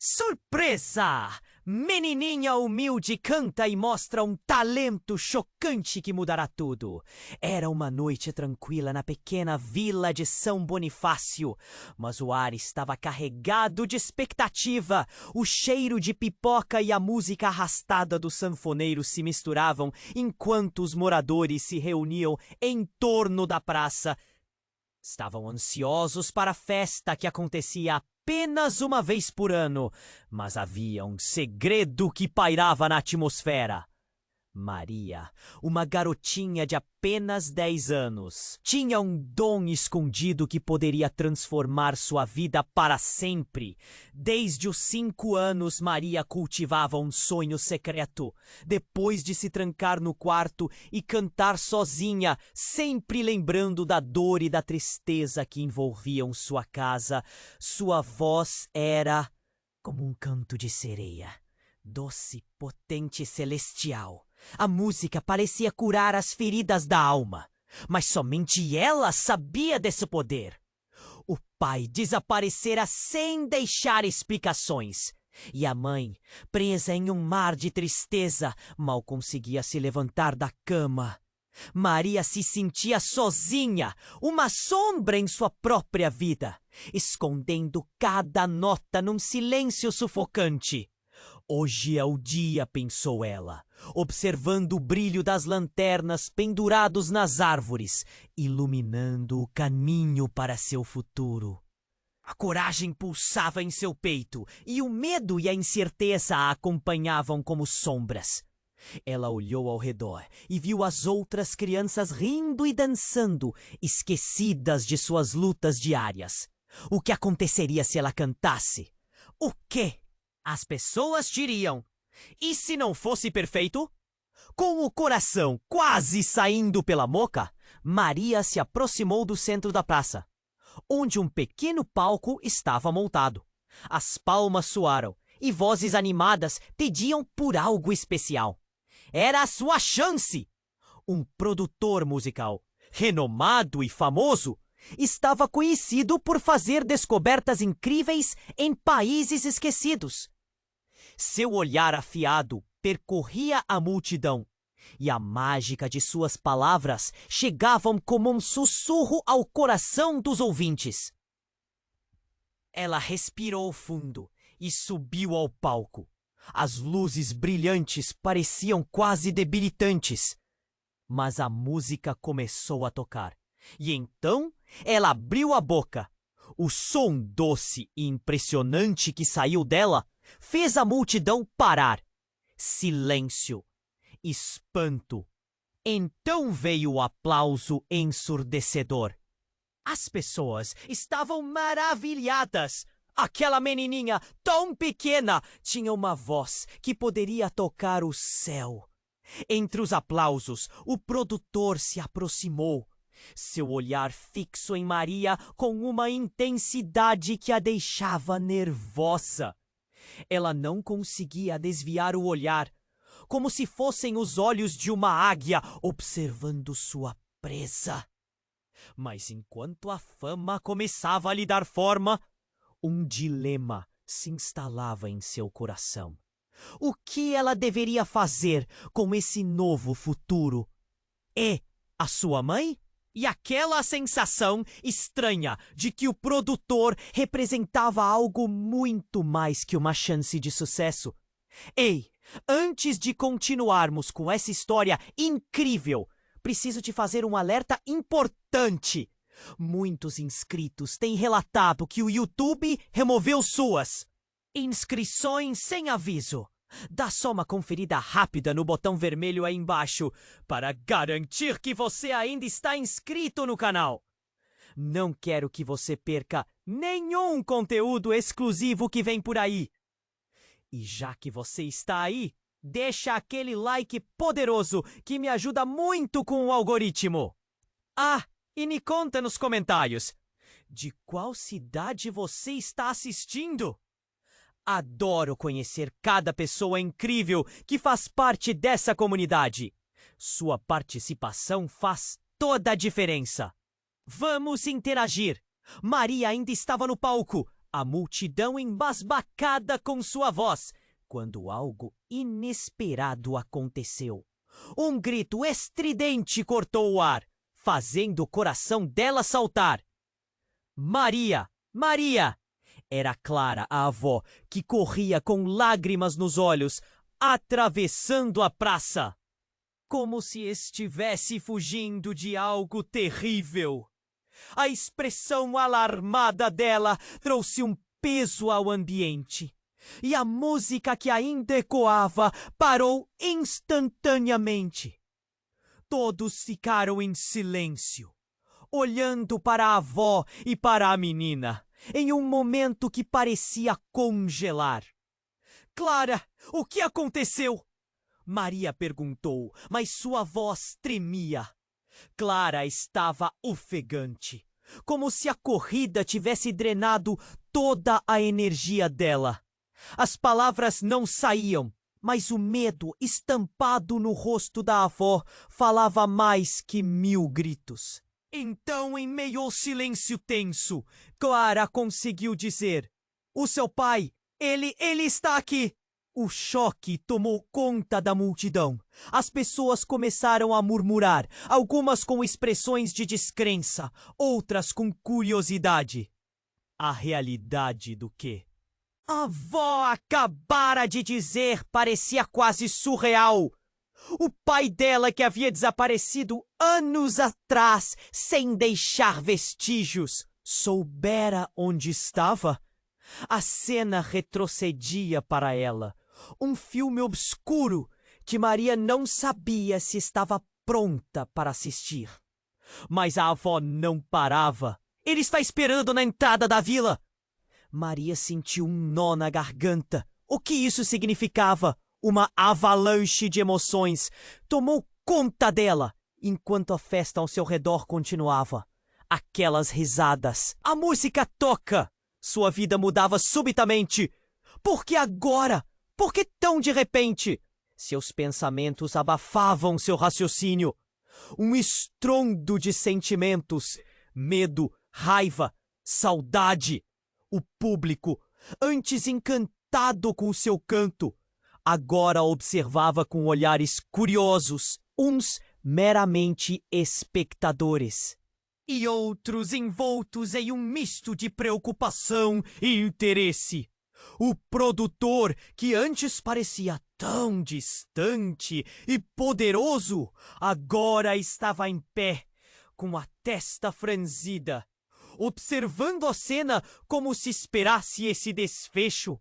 Surpresa! Menininha humilde canta e mostra um talento chocante que mudará tudo. Era uma noite tranquila na pequena vila de São Bonifácio, mas o ar estava carregado de expectativa. O cheiro de pipoca e a música arrastada do sanfoneiro se misturavam enquanto os moradores se reuniam em torno da praça. Estavam ansiosos para a festa que acontecia apenas uma vez por ano, mas havia um segredo que pairava na atmosfera. Maria, uma garotinha de apenas 10 anos, tinha um dom escondido que poderia transformar sua vida para sempre. Desde os 5 anos, Maria cultivava um sonho secreto. Depois de se trancar no quarto e cantar sozinha, sempre lembrando da dor e da tristeza que envolviam sua casa, sua voz era como um canto de sereia, doce, potente e celestial. A música parecia curar as feridas da alma, mas somente ela sabia desse poder. O pai desaparecera sem deixar explicações, e a mãe, presa em um mar de tristeza, mal conseguia se levantar da cama. Maria se sentia sozinha, uma sombra em sua própria vida, escondendo cada nota num silêncio sufocante. Hoje é o dia, pensou ela, observando o brilho das lanternas pendurados nas árvores, iluminando o caminho para seu futuro. A coragem pulsava em seu peito e o medo e a incerteza a acompanhavam como sombras. Ela olhou ao redor e viu as outras crianças rindo e dançando, esquecidas de suas lutas diárias. O que aconteceria se ela cantasse? O quê? As pessoas diriam. E se não fosse perfeito? Com o coração quase saindo pela boca, Maria se aproximou do centro da praça, onde um pequeno palco estava montado. As palmas soaram e vozes animadas pediam por algo especial. Era a sua chance! Um produtor musical, renomado e famoso, estava conhecido por fazer descobertas incríveis em países esquecidos. Seu olhar afiado percorria a multidão, e a mágica de suas palavras chegavam como um sussurro ao coração dos ouvintes. Ela respirou fundo e subiu ao palco. As luzes brilhantes pareciam quase debilitantes, mas a música começou a tocar, e então ela abriu a boca. O som doce e impressionante que saiu dela fez a multidão parar. Silêncio. Espanto. Então veio o aplauso ensurdecedor. As pessoas estavam maravilhadas. Aquela menininha tão pequena tinha uma voz que poderia tocar o céu. Entre os aplausos, o produtor se aproximou, seu olhar fixo em Maria com uma intensidade que a deixava nervosa. Ela não conseguia desviar o olhar, como se fossem os olhos de uma águia observando sua presa. Mas enquanto a fama começava a lhe dar forma, um dilema se instalava em seu coração. O que ela deveria fazer com esse novo futuro? E a sua mãe? E aquela sensação estranha de que o produtor representava algo muito mais que uma chance de sucesso. Ei, antes de continuarmos com essa história incrível, preciso te fazer um alerta importante. Muitos inscritos têm relatado que o YouTube removeu suas inscrições sem aviso. Dá só uma conferida rápida no botão vermelho aí embaixo para garantir que você ainda está inscrito no canal. Não quero que você perca nenhum conteúdo exclusivo que vem por aí. E já que você está aí, deixa aquele like poderoso que me ajuda muito com o algoritmo. Ah, e me conta nos comentários, de qual cidade você está assistindo? Adoro conhecer cada pessoa incrível que faz parte dessa comunidade. Sua participação faz toda a diferença. Vamos interagir. Maria ainda estava no palco. a multidão embasbacada com sua voz, quando algo inesperado aconteceu. Um grito estridente cortou o ar, fazendo o coração dela saltar. Maria! Maria! Era Clara, a avó, que corria com lágrimas nos olhos, atravessando a praça, como se estivesse fugindo de algo terrível. A expressão alarmada dela trouxe um peso ao ambiente, e a música que ainda ecoava parou instantaneamente. Todos ficaram em silêncio, olhando para a avó e para a menina, em um momento que parecia congelar. Clara, o que aconteceu? Maria perguntou, mas sua voz tremia. Clara estava ofegante, como se a corrida tivesse drenado toda a energia dela. As palavras não saíam, mas o medo estampado no rosto da avó falava mais que 1000 gritos. Então, em meio ao silêncio tenso, Clara conseguiu dizer: "O seu pai, ele está aqui." O choque tomou conta da multidão. As pessoas começaram a murmurar, algumas com expressões de descrença, outras com curiosidade. A realidade do que a avó acabara de dizer parecia quase surreal. O pai dela, que havia desaparecido anos atrás, sem deixar vestígios, soubera onde estava. A cena retrocedia para ela. Um filme obscuro que Maria não sabia se estava pronta para assistir. Mas a avó não parava. "Ele está esperando na entrada da vila." Maria sentiu um nó na garganta. O que isso significava? Uma avalanche de emoções tomou conta dela, enquanto a festa ao seu redor continuava. Aquelas risadas. A música toca. Sua vida mudava subitamente. Por que agora? Por que tão de repente? Seus pensamentos abafavam seu raciocínio. Um estrondo de sentimentos, medo, raiva, saudade. O público, antes encantado com seu canto, agora observava com olhares curiosos, uns meramente espectadores, e outros envoltos em um misto de preocupação e interesse. O produtor, que antes parecia tão distante e poderoso, agora estava em pé, com a testa franzida, observando a cena como se esperasse esse desfecho,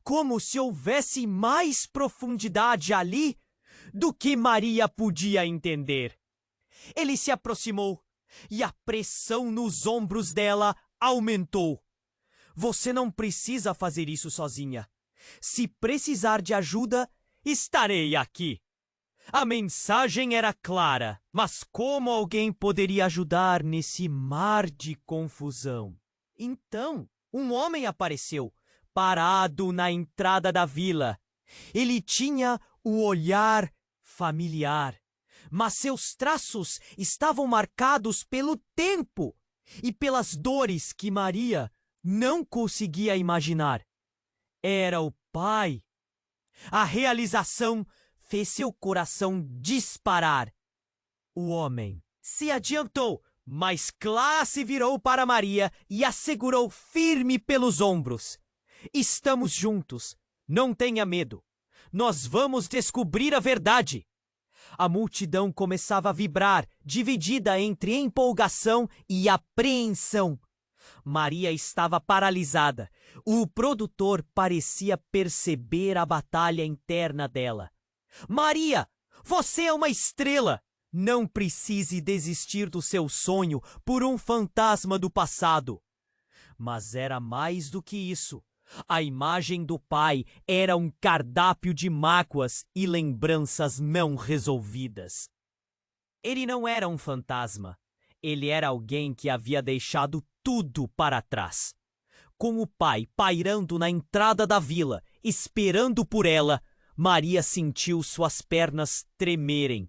como se houvesse mais profundidade ali do que Maria podia entender. Ele se aproximou e a pressão nos ombros dela aumentou. "Você não precisa fazer isso sozinha. Se precisar de ajuda, estarei aqui." A mensagem era clara, mas como alguém poderia ajudar nesse mar de confusão? Então, um homem apareceu, parado na entrada da vila. Ele tinha o olhar familiar, mas seus traços estavam marcados pelo tempo e pelas dores que Maria não conseguia imaginar. Era o pai. A realização fez seu coração disparar. O homem se adiantou, mas Clara se virou para Maria e a segurou firme pelos ombros. "Estamos juntos. Não tenha medo. Nós vamos descobrir a verdade." A multidão começava a vibrar, dividida entre empolgação e apreensão. Maria estava paralisada. O produtor parecia perceber a batalha interna dela. "Maria, você é uma estrela! Não precise desistir do seu sonho por um fantasma do passado." Mas era mais do que isso. A imagem do pai era um cardápio de mágoas e lembranças não resolvidas. Ele não era um fantasma. Ele era alguém que havia deixado tudo para trás. Com o pai pairando na entrada da vila, esperando por ela, Maria sentiu suas pernas tremerem.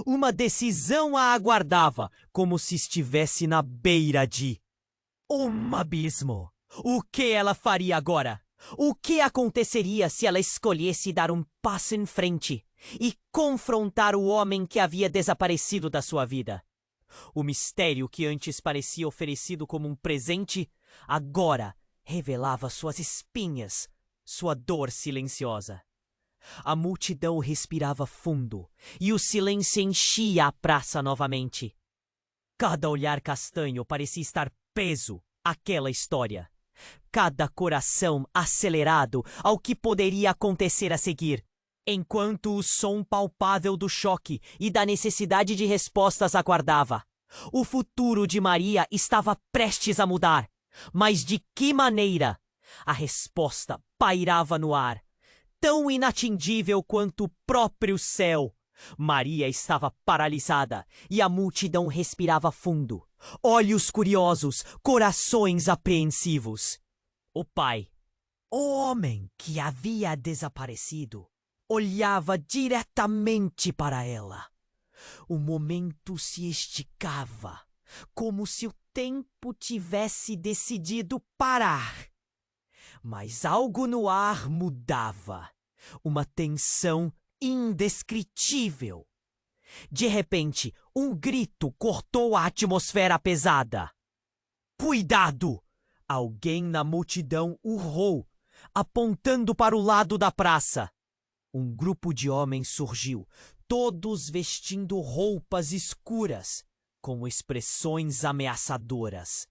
Uma decisão a aguardava, como se estivesse na beira de um abismo. O que ela faria agora? O que aconteceria se ela escolhesse dar um passo em frente e confrontar o homem que havia desaparecido da sua vida? O mistério que antes parecia oferecido como um presente, agora revelava suas espinhas, sua dor silenciosa. A multidão respirava fundo e o silêncio enchia a praça novamente. Cada olhar castanho parecia estar preso àquela história. Cada coração acelerado ao que poderia acontecer a seguir, enquanto o som palpável do choque e da necessidade de respostas aguardava. O futuro de Maria estava prestes a mudar, mas de que maneira? A resposta pairava no ar, tão inatingível quanto o próprio céu. Maria estava paralisada e a multidão respirava fundo. Olhos curiosos, corações apreensivos. O pai, o homem que havia desaparecido, olhava diretamente para ela. O momento se esticava, como se o tempo tivesse decidido parar. Mas algo no ar mudava. Uma tensão indescritível. De repente, um grito cortou a atmosfera pesada. Cuidado! Alguém na multidão urrou, apontando para o lado da praça. Um grupo de homens surgiu, todos vestindo roupas escuras, com expressões ameaçadoras.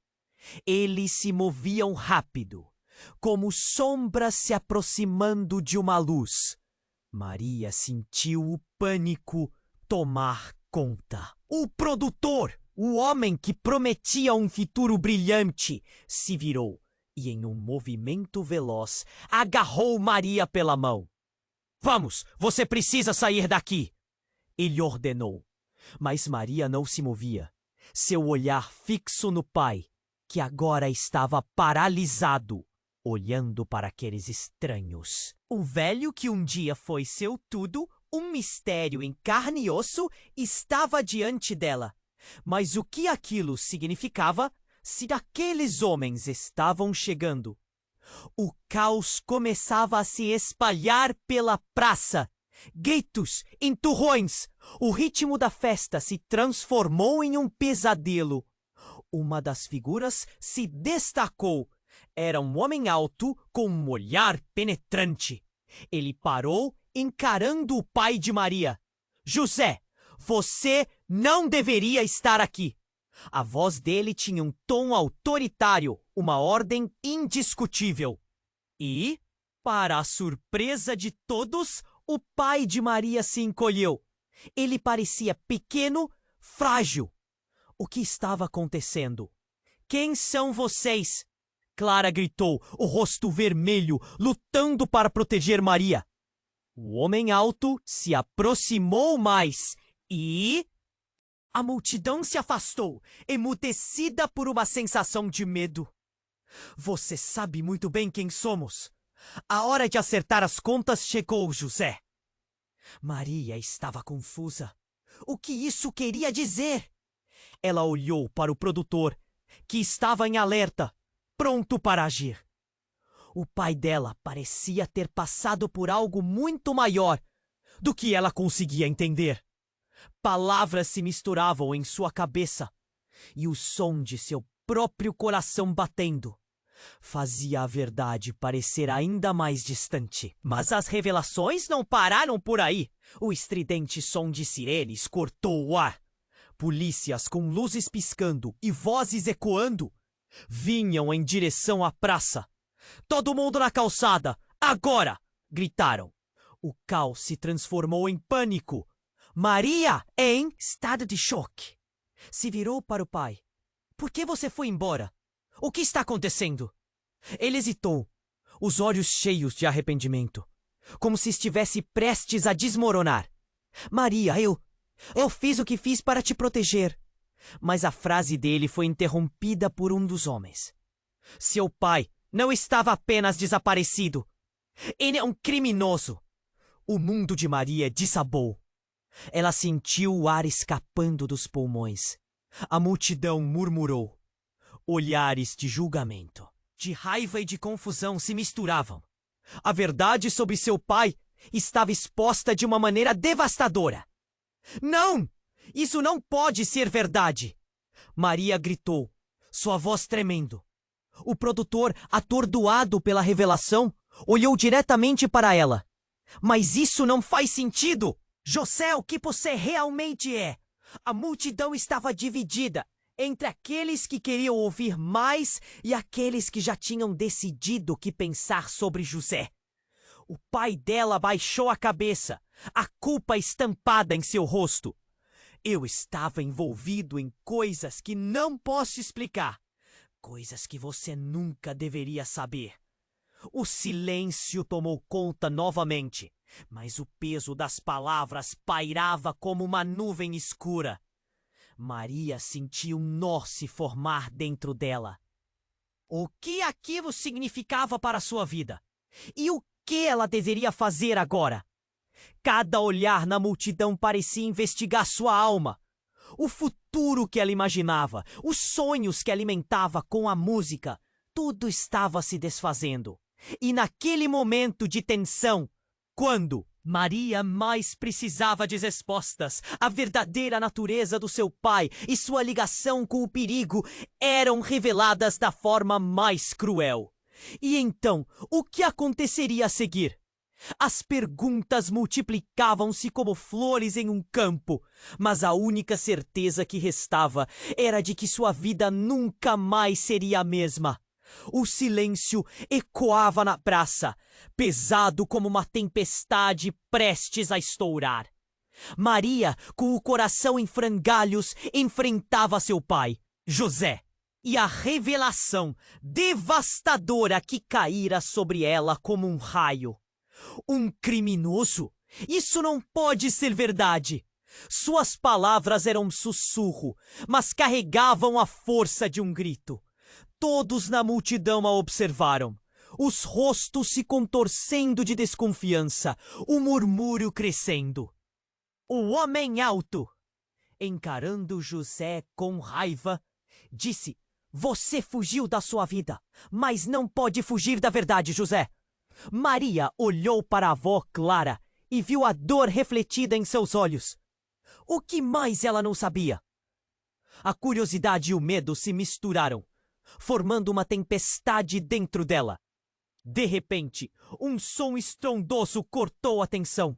Eles se moviam rápido, como sombras se aproximando de uma luz. Maria sentiu o pânico tomar conta. O produtor, o homem que prometia um futuro brilhante, se virou e, em um movimento veloz, agarrou Maria pela mão. Vamos, você precisa sair daqui! Ele ordenou. Mas Maria não se movia. Seu olhar fixo no pai, que agora estava paralisado, olhando para aqueles estranhos. O velho que um dia foi seu tudo, um mistério em carne e osso, estava diante dela. Mas o que aquilo significava se aqueles homens estavam chegando? O caos começava a se espalhar pela praça. Gritos, enturrões. O ritmo da festa se transformou em um pesadelo. Uma das figuras se destacou. Era um homem alto com um olhar penetrante. Ele parou, encarando o pai de Maria. José, você não deveria estar aqui. A voz dele tinha um tom autoritário, uma ordem indiscutível. E, para a surpresa de todos, o pai de Maria se encolheu. Ele parecia pequeno, frágil. O que estava acontecendo? Quem são vocês? Clara gritou, o rosto vermelho, lutando para proteger Maria. O homem alto se aproximou mais e... A multidão se afastou, emudecida por uma sensação de medo. Você sabe muito bem quem somos. A hora de acertar as contas chegou, José. Maria estava confusa. O que isso queria dizer? Ela olhou para o produtor, que estava em alerta, pronto para agir. O pai dela parecia ter passado por algo muito maior do que ela conseguia entender. Palavras se misturavam em sua cabeça e o som de seu próprio coração batendo fazia a verdade parecer ainda mais distante. Mas as revelações não pararam por aí. O estridente som de sirenes cortou o ar. Polícias com luzes piscando e vozes ecoando vinham em direção à praça. Todo mundo na calçada! Agora! Gritaram. O caos se transformou em pânico. Maria, em estado de choque, se virou para o pai. Por que você foi embora? O que está acontecendo? Ele hesitou, os olhos cheios de arrependimento, como se estivesse prestes a desmoronar. Maria, eu fiz o que fiz para te proteger. Mas a frase dele foi interrompida por um dos homens. Seu pai não estava apenas desaparecido. Ele é um criminoso. O mundo de Maria desabou. Ela sentiu o ar escapando dos pulmões. A multidão murmurou. Olhares de julgamento. de raiva e de confusão se misturavam. A verdade sobre seu pai estava exposta de uma maneira devastadora. Não! Isso não pode ser verdade! Maria gritou, sua voz tremendo. O produtor, atordoado pela revelação, olhou diretamente para ela. Mas isso não faz sentido! José, o que você realmente é? A multidão estava dividida entre aqueles que queriam ouvir mais e aqueles que já tinham decidido o que pensar sobre José. O pai dela baixou a cabeça, a culpa estampada em seu rosto. Eu estava envolvido em coisas que não posso explicar. Coisas que você nunca deveria saber. O silêncio tomou conta novamente, mas o peso das palavras pairava como uma nuvem escura. Maria sentiu um nó se formar dentro dela. O que aquilo significava para sua vida? E o que ela deveria fazer agora? Cada olhar na multidão parecia investigar sua alma. O futuro que ela imaginava, os sonhos que alimentava com a música, tudo estava se desfazendo. E naquele momento de tensão, quando Maria mais precisava de respostas, a verdadeira natureza do seu pai e sua ligação com o perigo eram reveladas da forma mais cruel. E então, o que aconteceria a seguir? As perguntas multiplicavam-se como flores em um campo, mas a única certeza que restava era de que sua vida nunca mais seria a mesma. O silêncio ecoava na praça, pesado como uma tempestade prestes a estourar. Maria, com o coração em frangalhos, enfrentava seu pai, José, e a revelação devastadora que caíra sobre ela como um raio. Um criminoso? Isso não pode ser verdade! Suas palavras eram um sussurro, mas carregavam a força de um grito. Todos na multidão a observaram, os rostos se contorcendo de desconfiança, o murmúrio crescendo. O homem alto, encarando José com raiva, disse: "Você fugiu da sua vida, mas não pode fugir da verdade, José." Maria olhou para a avó Clara e viu a dor refletida em seus olhos. O que mais ela não sabia? A curiosidade e o medo se misturaram, formando uma tempestade dentro dela. De repente, um som estrondoso cortou a tensão.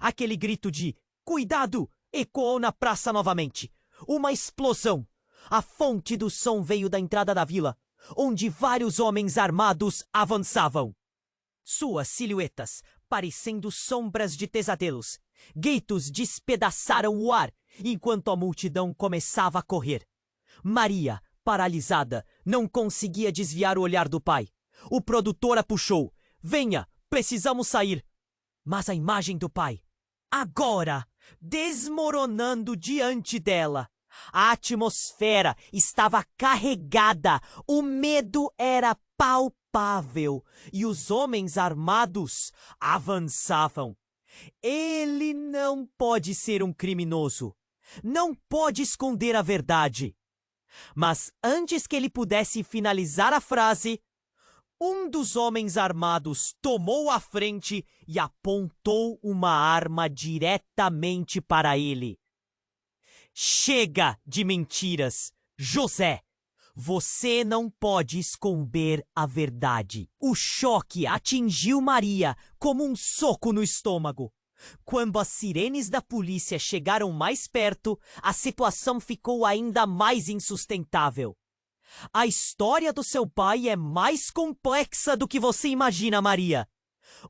Aquele grito de "Cuidado!" ecoou na praça novamente. Uma explosão. A fonte do som veio da entrada da vila, onde vários homens armados avançavam. Suas silhuetas, parecendo sombras de pesadelos, gritos despedaçaram o ar, enquanto a multidão começava a correr. Maria, paralisada, não conseguia desviar o olhar do pai. O produtor a puxou. "Venha, precisamos sair." Mas a imagem do pai, agora, desmoronando diante dela. A atmosfera estava carregada, o medo era palpável e os homens armados avançavam. Ele não pode ser um criminoso. Não pode esconder a verdade. Mas antes que ele pudesse finalizar a frase, um dos homens armados tomou a frente e apontou uma arma diretamente para ele. "Chega de mentiras, José! Você não pode esconder a verdade." O choque atingiu Maria como um soco no estômago. Quando as sirenes da polícia chegaram mais perto, a situação ficou ainda mais insustentável. A história do seu pai é mais complexa do que você imagina, Maria.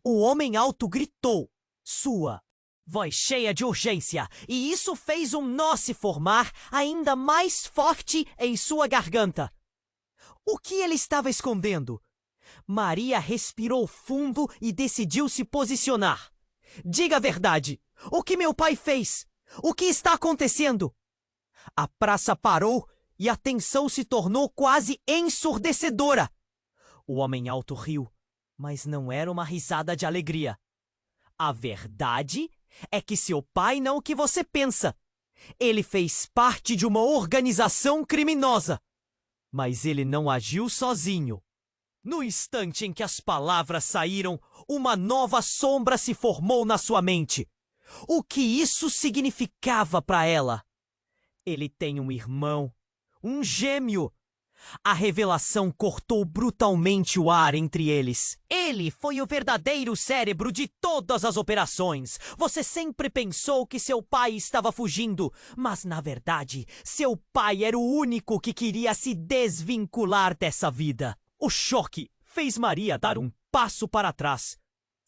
O homem alto gritou, sua voz cheia de urgência, e isso fez um nó se formar ainda mais forte em sua garganta. O que ele estava escondendo? Maria respirou fundo e decidiu se posicionar. "Diga a verdade! O que meu pai fez? O que está acontecendo?" A praça parou e a tensão se tornou quase ensurdecedora. O homem alto riu, mas não era uma risada de alegria. "A verdade é que seu pai não é o que você pensa. Ele fez parte de uma organização criminosa. Mas ele não agiu sozinho." No instante em que as palavras saíram, uma nova sombra se formou na sua mente. O que isso significava para ela? Ele tem um irmão, um gêmeo. A revelação cortou brutalmente o ar entre eles. Ele foi o verdadeiro cérebro de todas as operações. Você sempre pensou que seu pai estava fugindo, mas na verdade, seu pai era o único que queria se desvincular dessa vida. O choque fez Maria dar um passo para trás.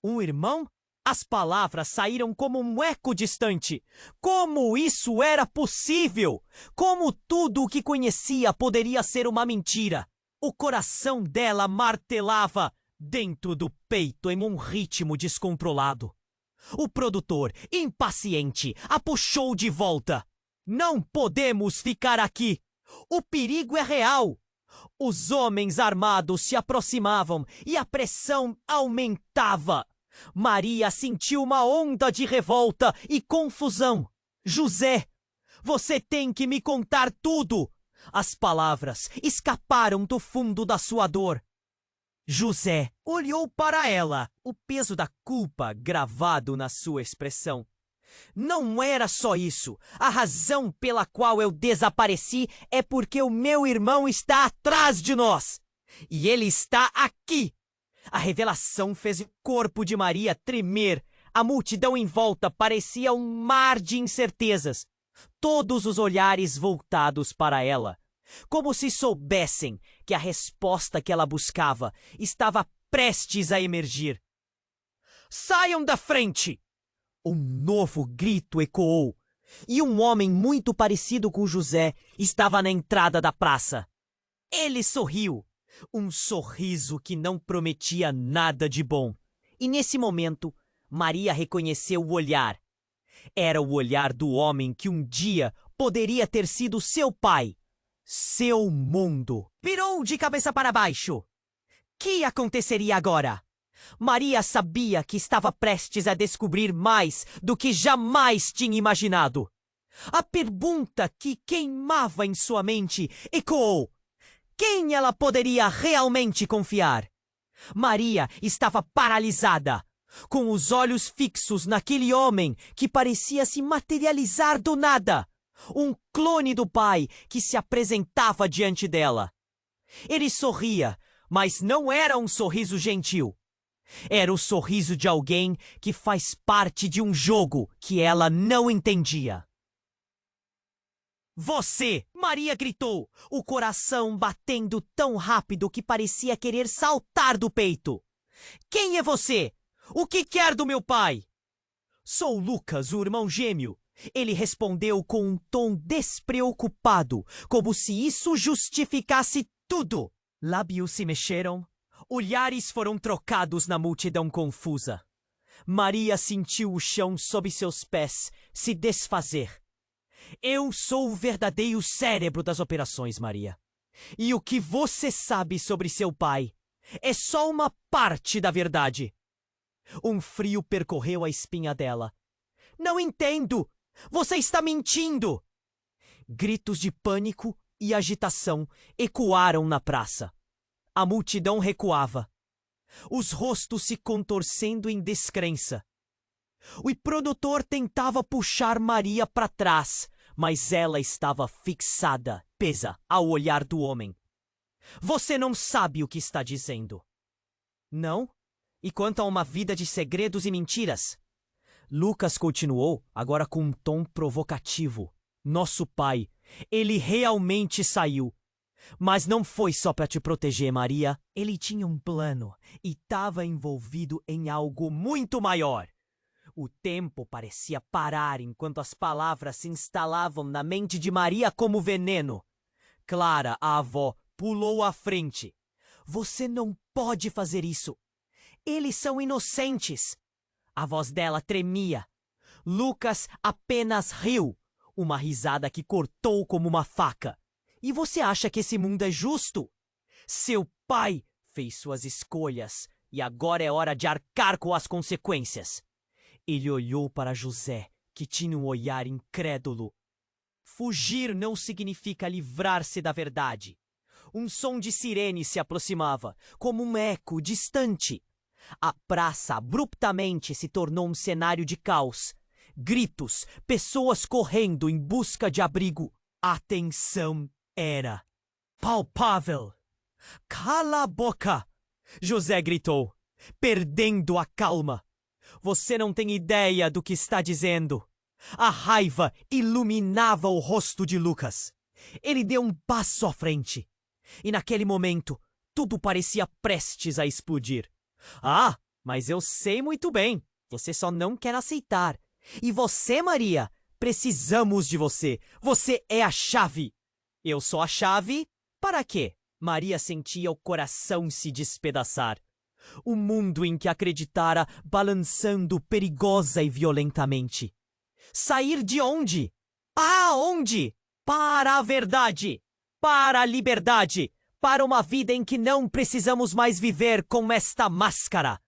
Um irmão? As palavras saíram como um eco distante. Como isso era possível? Como tudo o que conhecia poderia ser uma mentira? O coração dela martelava dentro do peito em um ritmo descontrolado. O produtor, impaciente, a puxou de volta. Não podemos ficar aqui. O perigo é real. Os homens armados se aproximavam e a pressão aumentava. Maria sentiu uma onda de revolta e confusão. José, você tem que me contar tudo. As palavras escaparam do fundo da sua dor. José olhou para ela, o peso da culpa gravado na sua expressão. Não era só isso. A razão pela qual eu desapareci é porque o meu irmão está atrás de nós. E ele está aqui. A revelação fez o corpo de Maria tremer. A multidão em volta parecia um mar de incertezas. Todos os olhares voltados para ela, como se soubessem que a resposta que ela buscava estava prestes a emergir. Saiam da frente! Um novo grito ecoou, e um homem muito parecido com José estava na entrada da praça. Ele sorriu. Um sorriso que não prometia nada de bom. E nesse momento, Maria reconheceu o olhar. Era o olhar do homem que um dia poderia ter sido seu pai. Seu mundo. Virou de cabeça para baixo. Que aconteceria agora? Maria sabia que estava prestes a descobrir mais do que jamais tinha imaginado. A pergunta que queimava em sua mente ecoou. Quem ela poderia realmente confiar? Maria estava paralisada, com os olhos fixos naquele homem que parecia se materializar do nada. Um clone do pai que se apresentava diante dela. Ele sorria, mas não era um sorriso gentil. Era o sorriso de alguém que faz parte de um jogo que ela não entendia. Você! Maria gritou, o coração batendo tão rápido que parecia querer saltar do peito. Quem é você? O que quer do meu pai? Sou Lucas, o irmão gêmeo. Ele respondeu com um tom despreocupado, como se isso justificasse tudo. Lábios se mexeram, olhares foram trocados na multidão confusa. Maria sentiu o chão sob seus pés se desfazer. Eu sou o verdadeiro cérebro das operações, Maria. E o que você sabe sobre seu pai é só uma parte da verdade. Um frio percorreu a espinha dela. Não entendo! Você está mentindo! Gritos de pânico e agitação ecoaram na praça. A multidão recuava. Os rostos se contorcendo em descrença. O produtor tentava puxar Maria para trás, mas ela estava fixada, presa ao olhar do homem. Você não sabe o que está dizendo. Não? E quanto a uma vida de segredos e mentiras? Lucas continuou, agora com um tom provocativo. Nosso pai, ele realmente saiu. Mas não foi só para te proteger, Maria. Ele tinha um plano e estava envolvido em algo muito maior. O tempo parecia parar enquanto as palavras se instalavam na mente de Maria como veneno. Clara, a avó, pulou à frente. Você não pode fazer isso. Eles são inocentes. A voz dela tremia. Lucas apenas riu, uma risada que cortou como uma faca. E você acha que esse mundo é justo? Seu pai fez suas escolhas e agora é hora de arcar com as consequências. Ele olhou para José, que tinha um olhar incrédulo. Fugir não significa livrar-se da verdade. Um som de sirene se aproximava, como um eco distante. A praça abruptamente se tornou um cenário de caos. Gritos, pessoas correndo em busca de abrigo. A tensão era palpável. Cala a boca! José gritou, perdendo a calma. Você não tem ideia do que está dizendo. A raiva iluminava o rosto de Lucas. Ele deu um passo à frente. E naquele momento, tudo parecia prestes a explodir. Ah, mas eu sei muito bem. Você só não quer aceitar. E você, Maria, precisamos de você. Você é a chave. Eu sou a chave? Para quê? Maria sentia o coração se despedaçar. O mundo em que acreditara balançando perigosa e violentamente. Sair de onde? Aonde? Para a verdade, para a liberdade, para uma vida em que não precisamos mais viver com esta máscara.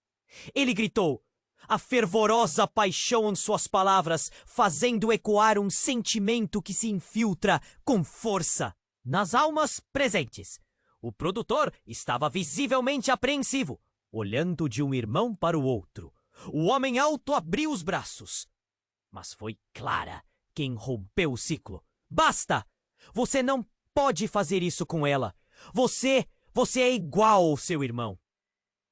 Ele gritou, a fervorosa paixão em suas palavras, fazendo ecoar um sentimento que se infiltra com força nas almas presentes. O produtor estava visivelmente apreensivo, olhando de um irmão para o outro. O homem alto abriu os braços. Mas foi Clara quem rompeu o ciclo. Basta! Você não pode fazer isso com ela. Você é igual ao seu irmão.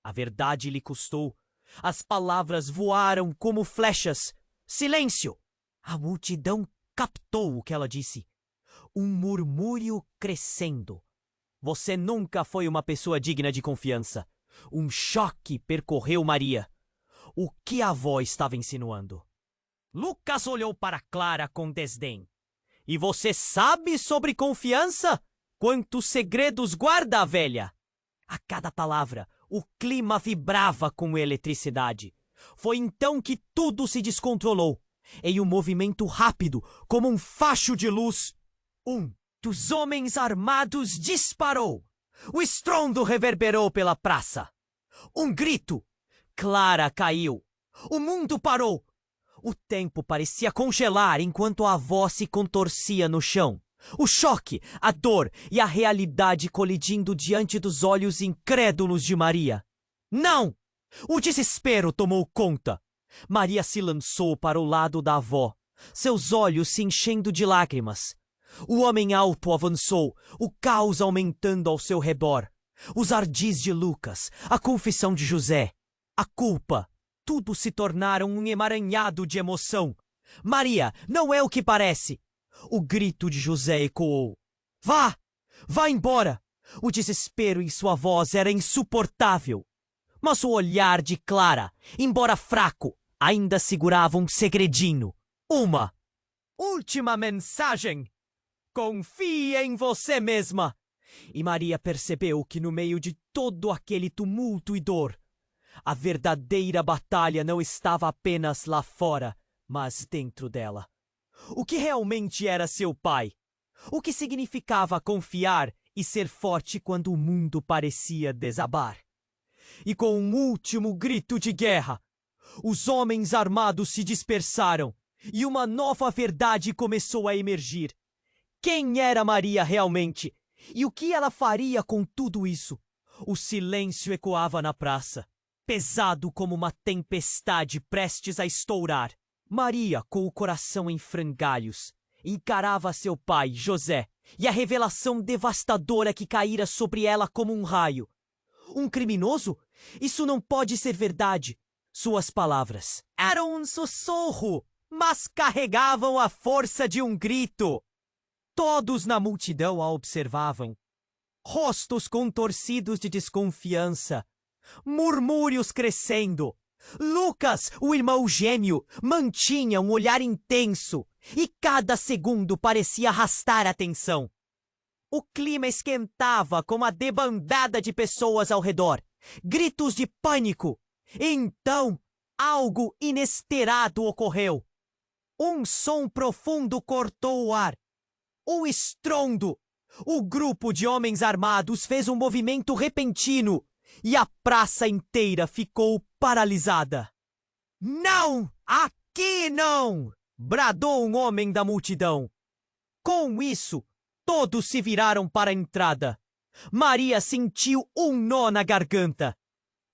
A verdade lhe custou. As palavras voaram como flechas. Silêncio! A multidão captou o que ela disse. Um murmúrio crescendo. Você nunca foi uma pessoa digna de confiança. Um choque percorreu Maria. O que a avó estava insinuando? Lucas olhou para Clara com desdém. E você sabe sobre confiança? Quantos segredos guarda a velha? A cada palavra, o clima vibrava com eletricidade. Foi então que tudo se descontrolou. Em um movimento rápido, como um facho de luz, um dos homens armados disparou. O estrondo reverberou pela praça. Um grito. Clara caiu. O mundo parou. O tempo parecia congelar enquanto a avó se contorcia no chão. O choque, a dor e a realidade colidindo diante dos olhos incrédulos de Maria. Não! O desespero tomou conta. Maria se lançou para o lado da avó, seus olhos se enchendo de lágrimas. O homem alto avançou, o caos aumentando ao seu redor. Os ardis de Lucas, a confissão de José, a culpa. Tudo se tornaram um emaranhado de emoção. Maria, não é o que parece. O grito de José ecoou. Vá! Vá embora! O desespero em sua voz era insuportável. Mas o olhar de Clara, embora fraco, ainda segurava um segredinho. Uma última mensagem. Confie em você mesma. E Maria percebeu que no meio de todo aquele tumulto e dor, a verdadeira batalha não estava apenas lá fora, mas dentro dela. O que realmente era seu pai? O que significava confiar e ser forte quando o mundo parecia desabar? E com um último grito de guerra, os homens armados se dispersaram e uma nova verdade começou a emergir. Quem era Maria realmente? E o que ela faria com tudo isso? O silêncio ecoava na praça, pesado como uma tempestade prestes a estourar. Maria, com o coração em frangalhos, encarava seu pai, José, e a revelação devastadora que caíra sobre ela como um raio. Um criminoso? Isso não pode ser verdade. Suas palavras eram um sussurro, mas carregavam a força de um grito. Todos na multidão a observavam. Rostos contorcidos de desconfiança. Murmúrios crescendo. Lucas, o irmão gêmeo, mantinha um olhar intenso e cada segundo parecia arrastar a atenção. O clima esquentava com a debandada de pessoas ao redor. Gritos de pânico. Então, algo inesperado ocorreu. Um som profundo cortou o ar. O estrondo. O grupo de homens armados fez um movimento repentino e a praça inteira ficou paralisada. Não! Aqui não! Bradou um homem da multidão. Com isso, todos se viraram para a entrada. Maria sentiu um nó na garganta.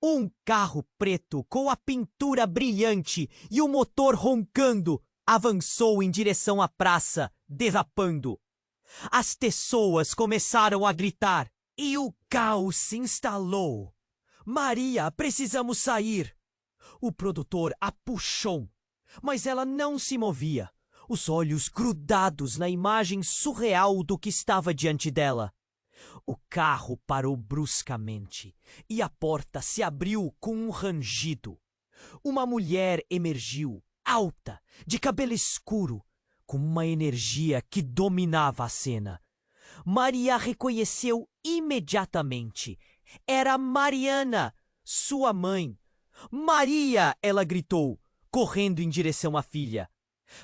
Um carro preto com a pintura brilhante e o motor roncando avançou em direção à praça, derrapando. As pessoas começaram a gritar e o caos se instalou. Maria, precisamos sair! O produtor a puxou, mas ela não se movia, os olhos grudados na imagem surreal do que estava diante dela. O carro parou bruscamente e a porta se abriu com um rangido. Uma mulher emergiu, alta, de cabelo escuro, com uma energia que dominava a cena. Maria reconheceu imediatamente. Era Mariana, sua mãe. Maria! Ela gritou, correndo em direção à filha.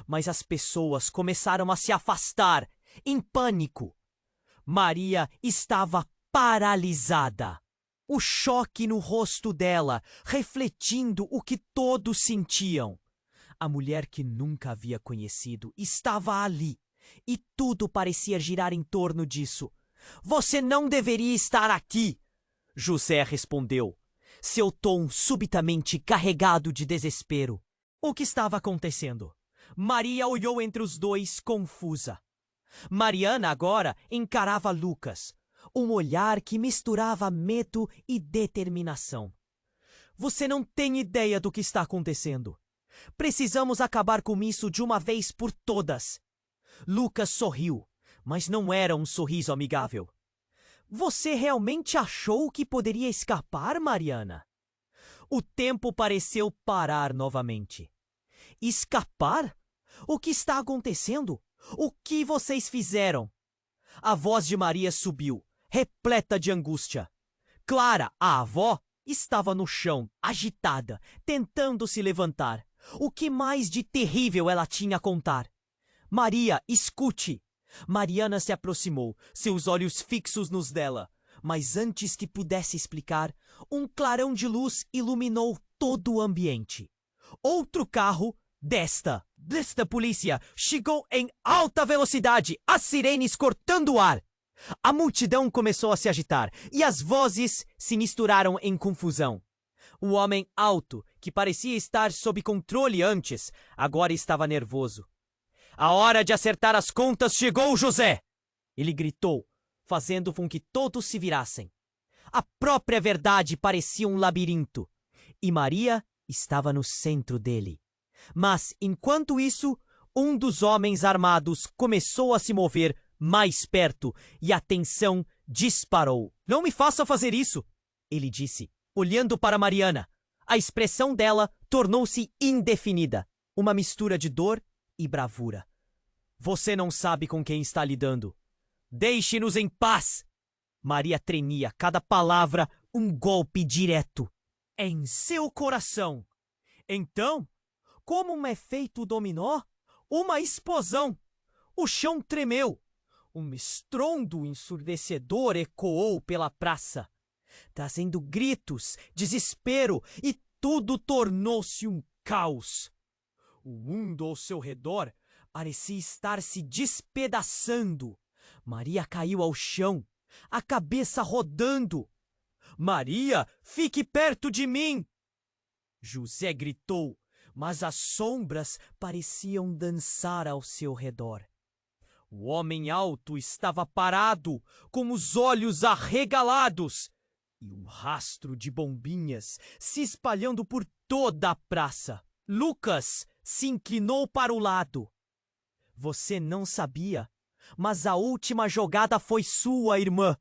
Mas as pessoas começaram a se afastar, em pânico. Maria estava paralisada. O choque no rosto dela, refletindo o que todos sentiam. A mulher que nunca havia conhecido estava ali, e tudo parecia girar em torno disso. Você não deveria estar aqui, José respondeu, seu tom subitamente carregado de desespero. O que estava acontecendo? Maria olhou entre os dois, confusa. Mariana agora encarava Lucas, um olhar que misturava medo e determinação. Você não tem ideia do que está acontecendo. Precisamos acabar com isso de uma vez por todas. Lucas sorriu, mas não era um sorriso amigável. Você realmente achou que poderia escapar, Mariana? O tempo pareceu parar novamente. Escapar? O que está acontecendo? O que vocês fizeram? A voz de Maria subiu, repleta de angústia. Clara, a avó, estava no chão, agitada, tentando se levantar. O que mais de terrível ela tinha a contar? Maria, escute! Mariana se aproximou, seus olhos fixos nos dela. Mas antes que pudesse explicar, um clarão de luz iluminou todo o ambiente. Outro carro desta polícia chegou em alta velocidade, as sirenes cortando o ar. A multidão começou a se agitar e as vozes se misturaram em confusão. O homem alto, que parecia estar sob controle antes, agora estava nervoso. A hora de acertar as contas chegou, José! Ele gritou, fazendo com que todos se virassem. A própria verdade parecia um labirinto, e Maria estava no centro dele. Mas, enquanto isso, um dos homens armados começou a se mover mais perto e a tensão disparou. Não me faça fazer isso, ele disse, olhando para Mariana. A expressão dela tornou-se indefinida, uma mistura de dor e bravura. Você não sabe com quem está lidando. Deixe-nos em paz! Maria tremia, cada palavra um golpe direto. Em seu coração. Então, como um efeito dominó, uma explosão. O chão tremeu. Um estrondo ensurdecedor ecoou pela praça, trazendo gritos, desespero, e tudo tornou-se um caos. O mundo ao seu redor parecia estar se despedaçando. Maria caiu ao chão, a cabeça rodando. Maria, fique perto de mim! José gritou, mas as sombras pareciam dançar ao seu redor. O homem alto estava parado, com os olhos arregalados, e um rastro de bombinhas se espalhando por toda a praça. Lucas se inclinou para o lado. Você não sabia, mas a última jogada foi sua, irmã.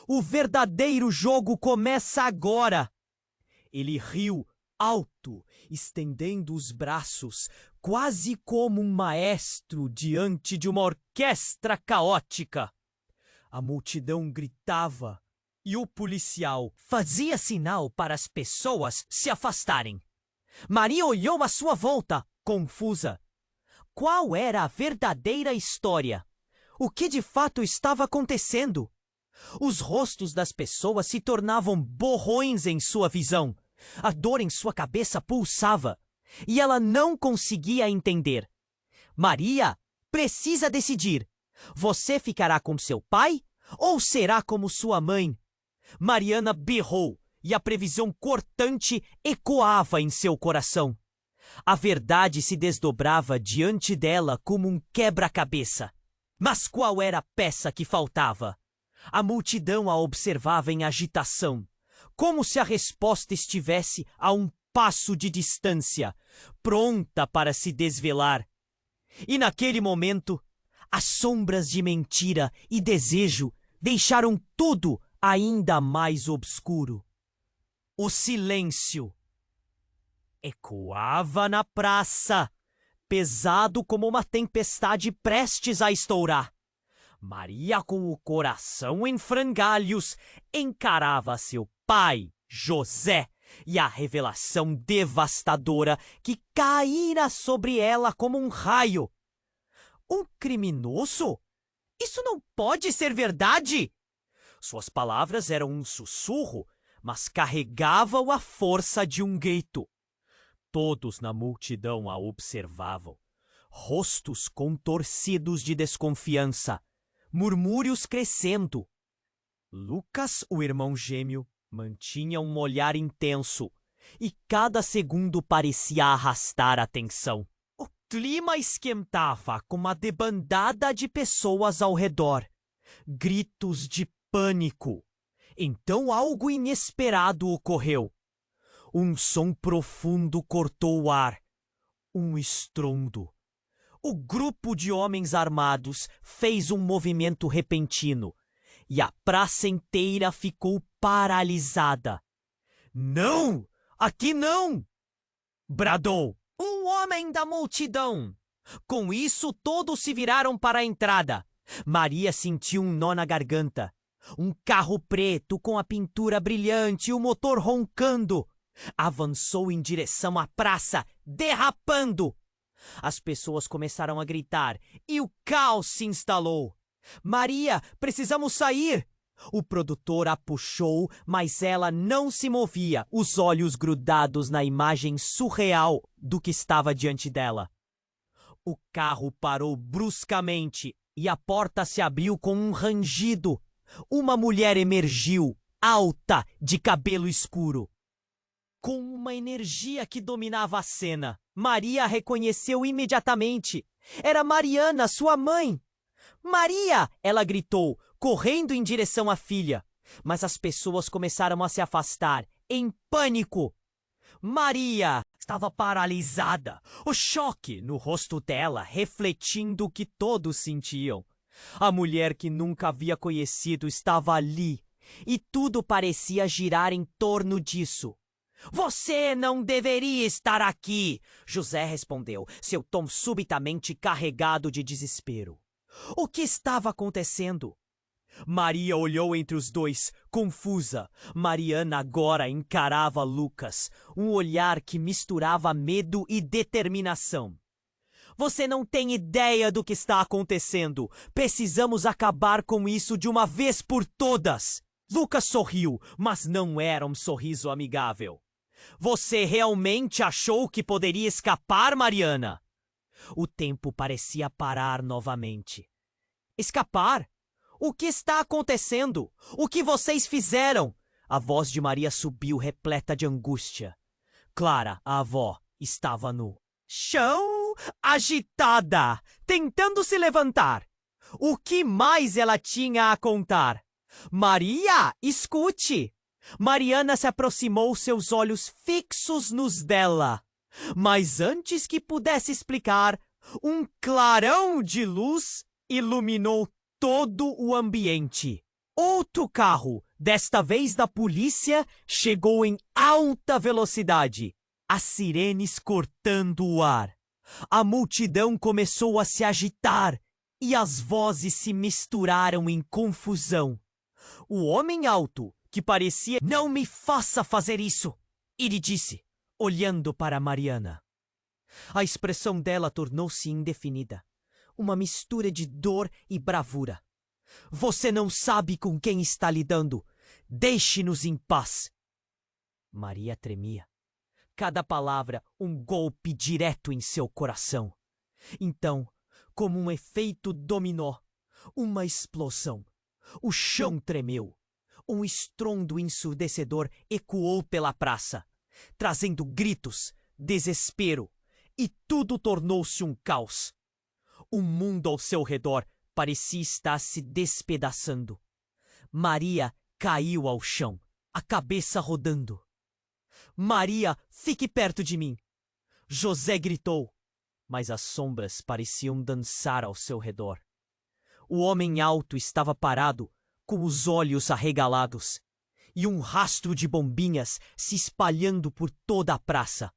O verdadeiro jogo começa agora. Ele riu alto, estendendo os braços, quase como um maestro diante de uma orquestra caótica. A multidão gritava e o policial fazia sinal para as pessoas se afastarem. Maria olhou à sua volta, confusa. Qual era a verdadeira história? O que de fato estava acontecendo? Os rostos das pessoas se tornavam borrões em sua visão. A dor em sua cabeça pulsava, e ela não conseguia entender. Maria precisa decidir. Você ficará com seu pai Ou será como sua mãe? Mariana berrou e a previsão cortante ecoava em seu coração. A verdade se desdobrava diante dela como um quebra-cabeça. Mas qual era a peça que faltava? A multidão a observava em agitação, como se a resposta estivesse a um passo de distância, pronta para se desvelar. E naquele momento, as sombras de mentira e desejo deixaram tudo ainda mais obscuro. O silêncio ecoava na praça, pesado como uma tempestade prestes a estourar. Maria, com o coração em frangalhos, encarava seu pai, José, e a revelação devastadora que caíra sobre ela como um raio. Um criminoso? Isso não pode ser verdade! Suas palavras eram um sussurro, mas carregavam a força de um grito. Todos na multidão a observavam, rostos contorcidos de desconfiança, murmúrios crescendo. Lucas, o irmão gêmeo, mantinha um olhar intenso e cada segundo parecia arrastar a tensão. O clima esquentava com uma debandada de pessoas ao redor. Gritos de pânico. Então algo inesperado ocorreu. Um som profundo cortou o ar. Um estrondo. O grupo de homens armados fez um movimento repentino e a praça inteira ficou paralisada. Não! Aqui não! Bradou um homem da multidão. Com isso, todos se viraram para a entrada. Maria sentiu um nó na garganta. Um carro preto com a pintura brilhante e o motor roncando avançou em direção à praça, derrapando. As pessoas começaram a gritar e o caos se instalou. Maria, precisamos sair! O produtor a puxou, mas ela não se movia, os olhos grudados na imagem surreal do que estava diante dela. O carro parou bruscamente e a porta se abriu com um rangido. Uma mulher emergiu, alta, de cabelo escuro. Com uma energia que dominava a cena, Maria a reconheceu imediatamente. Era Mariana, sua mãe. Maria! Ela gritou, correndo em direção à filha. Mas as pessoas começaram a se afastar, em pânico. Maria estava paralisada, o choque no rosto dela refletindo o que todos sentiam. A mulher que nunca havia conhecido estava ali, e tudo parecia girar em torno disso. Você não deveria estar aqui, José respondeu, seu tom subitamente carregado de desespero. O que estava acontecendo? Maria olhou entre os dois, confusa. Mariana agora encarava Lucas, um olhar que misturava medo e determinação. Você não tem ideia do que está acontecendo. Precisamos acabar com isso de uma vez por todas. Lucas sorriu, mas não era um sorriso amigável. Você realmente achou que poderia escapar, Mariana? O tempo parecia parar novamente. Escapar? O que está acontecendo? O que vocês fizeram? A voz de Maria subiu repleta de angústia. Clara, a avó, estava no chão, agitada, tentando se levantar. O que mais ela tinha a contar? Maria, escute! Mariana se aproximou, seus olhos fixos nos dela. Mas antes que pudesse explicar, um clarão de luz iluminou todo o ambiente. Outro carro, desta vez da polícia, chegou em alta velocidade, as sirenes cortando o ar. A multidão começou a se agitar e as vozes se misturaram em confusão. O homem alto, que parecia "Não me faça fazer isso", ele disse, olhando para Mariana. A expressão dela tornou-se indefinida, uma mistura de dor e bravura. Você não sabe com quem está lidando. Deixe-nos em paz. Maria tremia. Cada palavra um golpe direto em seu coração. Então, como um efeito dominó, uma explosão. O chão tremeu. Um estrondo ensurdecedor ecoou pela praça, trazendo gritos, desespero, e tudo tornou-se um caos. O mundo ao seu redor parecia estar se despedaçando. Maria caiu ao chão, a cabeça rodando. Maria, fique perto de mim! José gritou, mas as sombras pareciam dançar ao seu redor. O homem alto estava parado, com os olhos arregalados, e um rastro de bombinhas se espalhando por toda a praça.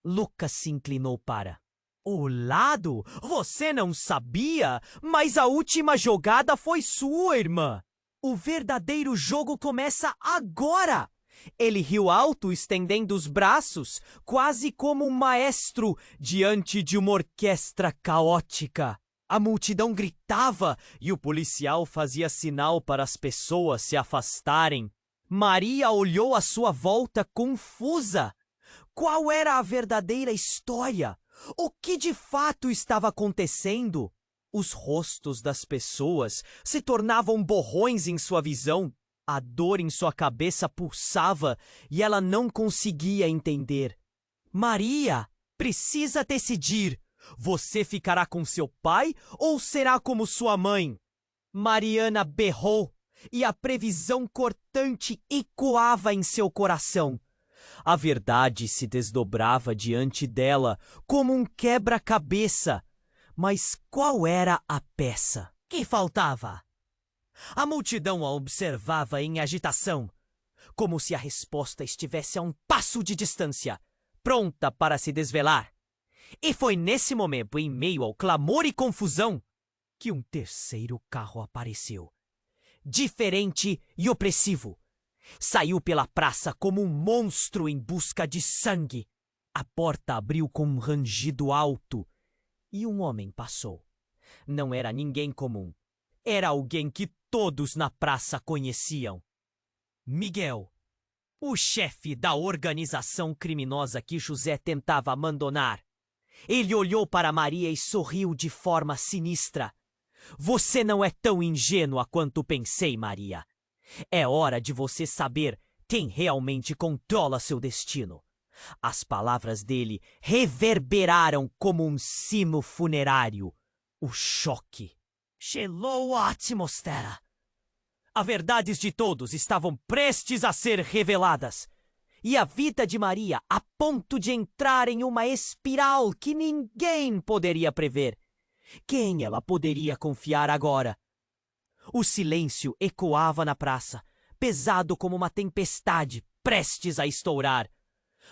Lucas se inclinou para... O lado? Você não sabia? Mas a última jogada foi sua, irmã! O verdadeiro jogo começa agora! Ele riu alto, estendendo os braços, quase como um maestro diante de uma orquestra caótica. A multidão gritava e o policial fazia sinal para as pessoas se afastarem. Maria olhou à sua volta confusa. Qual era a verdadeira história? O que de fato estava acontecendo? Os rostos das pessoas se tornavam borrões em sua visão. A dor em sua cabeça pulsava e ela não conseguia entender. Maria, precisa decidir. Você ficará com seu pai ou será como sua mãe? Mariana berrou e a previsão cortante ecoava em seu coração. A verdade se desdobrava diante dela como um quebra-cabeça. Mas qual era a peça que faltava? A multidão a observava em agitação, como se a resposta estivesse a um passo de distância, pronta para se desvelar. E foi nesse momento, em meio ao clamor e confusão, que um terceiro carro apareceu. Diferente e opressivo. Saiu pela praça como um monstro em busca de sangue. A porta abriu com um rangido alto e um homem passou. Não era ninguém comum. Era alguém que todos na praça conheciam. Miguel, o chefe da organização criminosa que José tentava abandonar. Ele olhou para Maria e sorriu de forma sinistra. Você não é tão ingênua quanto pensei, Maria. É hora de você saber quem realmente controla seu destino. As palavras dele reverberaram como um sino funerário. O choque gelou a atmosfera. As verdades de todos estavam prestes a ser reveladas. E a vida de Maria a ponto de entrar em uma espiral que ninguém poderia prever. Quem ela poderia confiar agora? O silêncio ecoava na praça, pesado como uma tempestade prestes a estourar.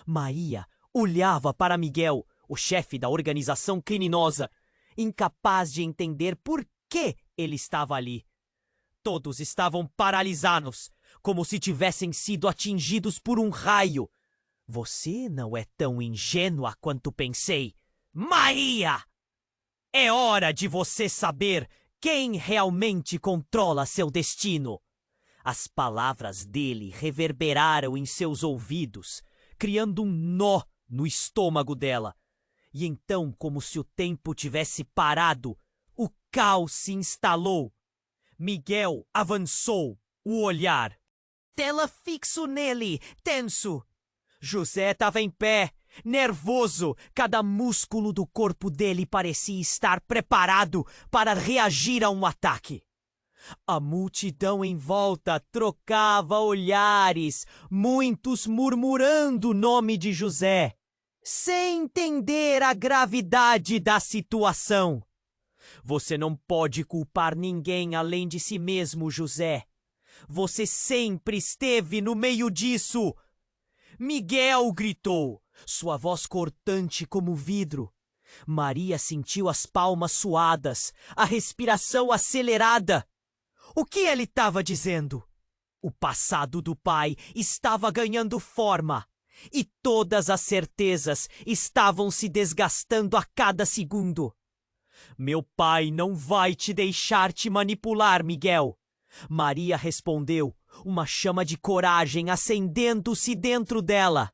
Maria olhava para Miguel, o chefe da organização criminosa, incapaz de entender por que ele estava ali. Todos estavam paralisados, como se tivessem sido atingidos por um raio. Você não é tão ingênua quanto pensei. Maria! É hora de você saber quem realmente controla seu destino. As palavras dele reverberaram em seus ouvidos, criando um nó no estômago dela. E então, como se o tempo tivesse parado, o caos se instalou. Miguel avançou, o olhar. Tela fixo nele, tenso. José estava em pé, nervoso. Cada músculo do corpo dele parecia estar preparado para reagir a um ataque. A multidão em volta trocava olhares, muitos murmurando o nome de José, sem entender a gravidade da situação. Você não pode culpar ninguém além de si mesmo, José. Você sempre esteve no meio disso. Miguel gritou, sua voz cortante como vidro. Maria sentiu as palmas suadas, a respiração acelerada. O que ele estava dizendo? O passado do pai estava ganhando forma e todas as certezas estavam se desgastando a cada segundo. Meu pai não vai te deixar te manipular, Miguel. Maria respondeu, uma chama de coragem acendendo-se dentro dela.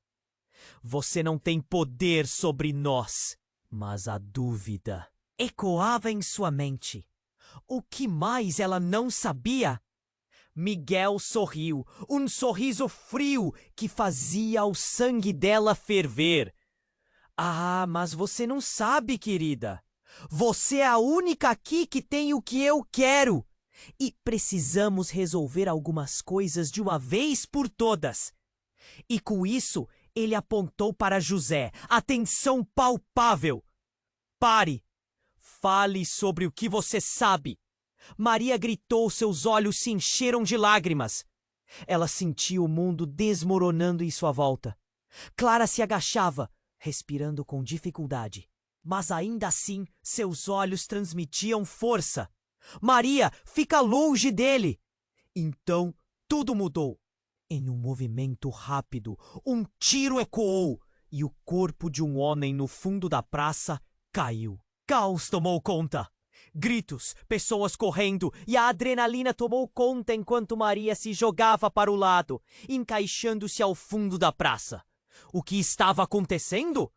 Você não tem poder sobre nós. Mas a dúvida ecoava em sua mente. O que mais ela não sabia? Miguel sorriu, um sorriso frio que fazia o sangue dela ferver. Ah, mas você não sabe, querida. Você é a única aqui que tem o que eu quero. E precisamos resolver algumas coisas de uma vez por todas. E com isso, ele apontou para José. Atenção palpável. Pare. Fale sobre o que você sabe. Maria gritou, seus olhos se encheram de lágrimas. Ela sentiu o mundo desmoronando em sua volta. Clara se agachava, respirando com dificuldade. Mas ainda assim, seus olhos transmitiam força. Maria, fica longe dele! Então, tudo mudou. Em um movimento rápido, um tiro ecoou e o corpo de um homem no fundo da praça caiu. Caos tomou conta. Gritos, pessoas correndo e a adrenalina tomou conta enquanto Maria se jogava para o lado, encaixando-se ao fundo da praça. O que estava acontecendo?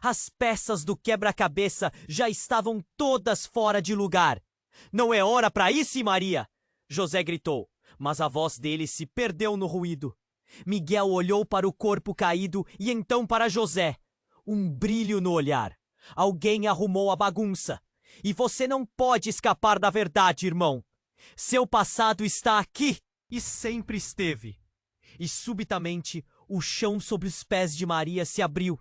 As peças do quebra-cabeça já estavam todas fora de lugar. Não é hora para isso, Maria! José gritou, mas a voz dele se perdeu no ruído. Miguel olhou para o corpo caído e então para José. Um brilho no olhar. Alguém arrumou a bagunça. E você não pode escapar da verdade, irmão. Seu passado está aqui e sempre esteve. E subitamente, o chão sob os pés de Maria se abriu.